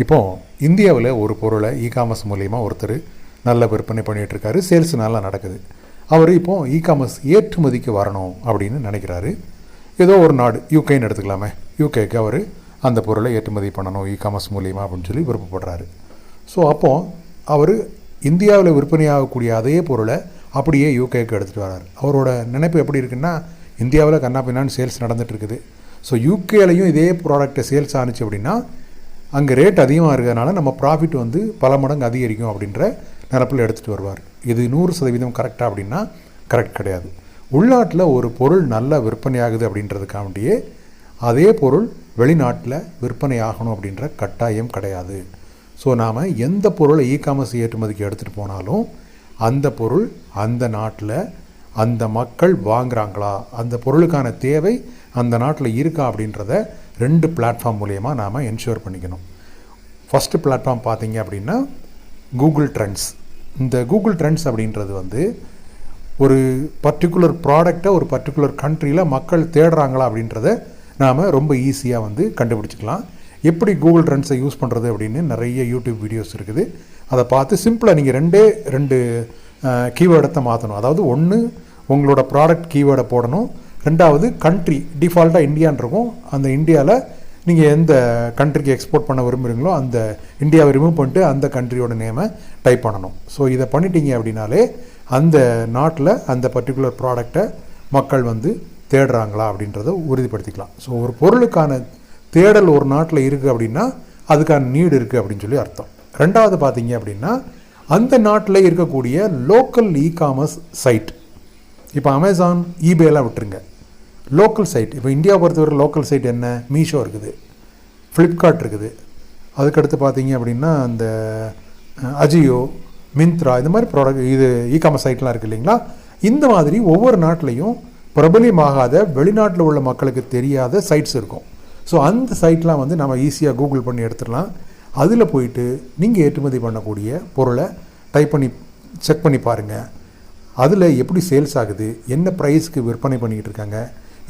இப்போது இந்தியாவில் ஒரு பொருளை இகாமர்ஸ் மூலயமா ஒருத்தர் நல்ல விற்பனை பண்ணிகிட்ருக்காரு, சேல்ஸ் நல்லா நடக்குது. அவர் இப்போது இகாமர்ஸ் ஏற்றுமதிக்கு வரணும் அப்படின்னு நினைக்கிறாரு. ஏதோ ஒரு நாடு, யூகேன்னு எடுத்துக்கலாமே, யூகேக்கு அவர் அந்த பொருளை ஏற்றுமதி பண்ணணும் இகாமர்ஸ் மூலியமாக அப்படின்னு சொல்லி விருப்பப்படுறாரு. ஸோ அப்போது அவர் இந்தியாவில் விற்பனையாகக்கூடிய அதே பொருளை அப்படியே யூகேக்கு எடுத்துகிட்டு வரார். அவரோட நினைப்பு எப்படி இருக்குன்னா, இந்தியாவில் கண்ணா பின்னான்னு சேல்ஸ் நடந்துகிட்ருக்குது. ஸோ யூகேலையும் இதே ப்ராடக்டை சேல்ஸ் ஆணுச்சு அப்படின்னா அங்கே ரேட் அதிகமாக இருக்கிறதுனால நம்ம ப்ராஃபிட் பல மடங்கு அதிகரிக்கும் அப்படின்ற நினப்பில் எடுத்துகிட்டு வருவார். இது 100% கரெக்டாக அப்படின்னா கரெக்ட் கிடையாது. உள்நாட்டில் ஒரு பொருள் நல்லா விற்பனையாகுது அப்படின்றதுக்காண்டியே அதே பொருள் வெளிநாட்டில் விற்பனை ஆகணும் அப்படின்ற கட்டாயம் கிடையாது. ஸோ நாம் எந்த பொருளை இகாமர்ஸ் ஏற்றுமதிக்கு எடுத்துகிட்டு போனாலும் அந்த பொருள் அந்த நாட்டில் அந்த மக்கள் வாங்குகிறாங்களா, அந்த பொருளுக்கான தேவை அந்த நாட்டில் இருக்கா அப்படின்றத 2 பிளாட்ஃபார்ம் மூலயமா நாம் என்ஷூர் பண்ணிக்கணும். ஃபஸ்ட்டு பிளாட்ஃபார்ம் பார்த்தீங்க அப்படின்னா கூகுள் ட்ரெண்ட்ஸ். இந்த கூகுள் ட்ரெண்ட்ஸ் அப்படின்றது ஒரு பர்டிகுலர் ப்ராடக்டை ஒரு பர்டிகுலர் கண்ட்ரியில் மக்கள் தேடுறாங்களா அப்படின்றத நாம் ரொம்ப ஈஸியாக கண்டுபிடிச்சிக்கலாம். எப்படி கூகுள் ட்ரெண்ட்ஸை யூஸ் பண்ணுறது அப்படின்னு நிறைய யூடியூப் வீடியோஸ் இருக்குது. அதை பார்த்து சிம்பிளாக நீங்கள் 2 கீவேர்டை மாற்றணும். அதாவது ஒன்று உங்களோட ப்ராடக்ட் கீவேர்டை போடணும், 2வது கண்ட்ரி டிஃபால்ட்டாக இந்தியான்னு இருக்கும். அந்த இந்தியாவில் நீங்கள் எந்த கண்ட்ரிக்கு எக்ஸ்போர்ட் பண்ண விரும்புகிறீங்களோ அந்த இந்தியாவை ரிமூவ் பண்ணிட்டு அந்த கண்ட்ரியோட நேமை டைப் பண்ணணும். ஸோ இதை பண்ணிட்டீங்க அப்படின்னாலே அந்த நாட்டில் அந்த பர்டிகுலர் ப்ராடக்டை மக்கள் தேடுறாங்களா அப்படின்றத உறுதிப்படுத்திக்கலாம். ஸோ ஒரு பொருளுக்கான தேடல் ஒரு நாட்டில் இருக்குது அப்படின்னா அதுக்கான நீடு இருக்குது அப்படின்னு சொல்லி அர்த்தம். 2வது பார்த்தீங்க அப்படின்னா அந்த நாட்டில் இருக்கக்கூடிய லோக்கல் இகாமர்ஸ் சைட். இப்போ அமேசான், ஈபேலாம் விட்டுருங்க, லோக்கல் சைட். இப்போ இந்தியாவை பொறுத்தவரை லோக்கல் சைட் என்ன? மீஷோ இருக்குது, ஃப்ளிப்கார்ட் இருக்குது, அதுக்கடுத்து பார்த்தீங்க அப்படின்னா அந்த அஜியோ, மிந்த்ரா, இந்த மாதிரி இது இகாமர்ஸ் சைட்லாம் இருக்குது இல்லைங்களா. இந்த மாதிரி ஒவ்வொரு நாட்டிலையும் பிரபலியமாகாத வெளிநாட்டில் உள்ள மக்களுக்கு தெரியாத சைட்ஸ் இருக்கும். ஸோ அந்த சைட்லாம் நம்ம ஈஸியாக கூகுள் பண்ணி எடுத்துடலாம். அதில் போயிட்டு நீங்கள் ஏற்றுமதி பண்ணக்கூடிய பொருளை டைப் பண்ணி செக் பண்ணி பாருங்கள். அதில் எப்படி சேல்ஸ் ஆகுது, என்ன ப்ரைஸ்க்கு விற்பனை பண்ணிக்கிட்டு இருக்காங்க,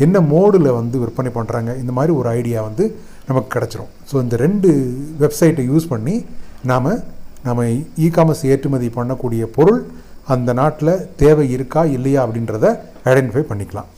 என்ன மோடில் விற்பனை பண்ணுறாங்க, இந்த மாதிரி ஒரு ஐடியா நமக்கு கிடச்சிரும். ஸோ இந்த 2 வெப்சைட்டை யூஸ் பண்ணி நம்ம இகாமர்ஸ் ஏற்றுமதி பண்ணக்கூடிய பொருள் அந்த நாட்டில் தேவை இருக்கா இல்லையா அப்படின்றத ஐடென்டிஃபை பண்ணிக்கலாம்.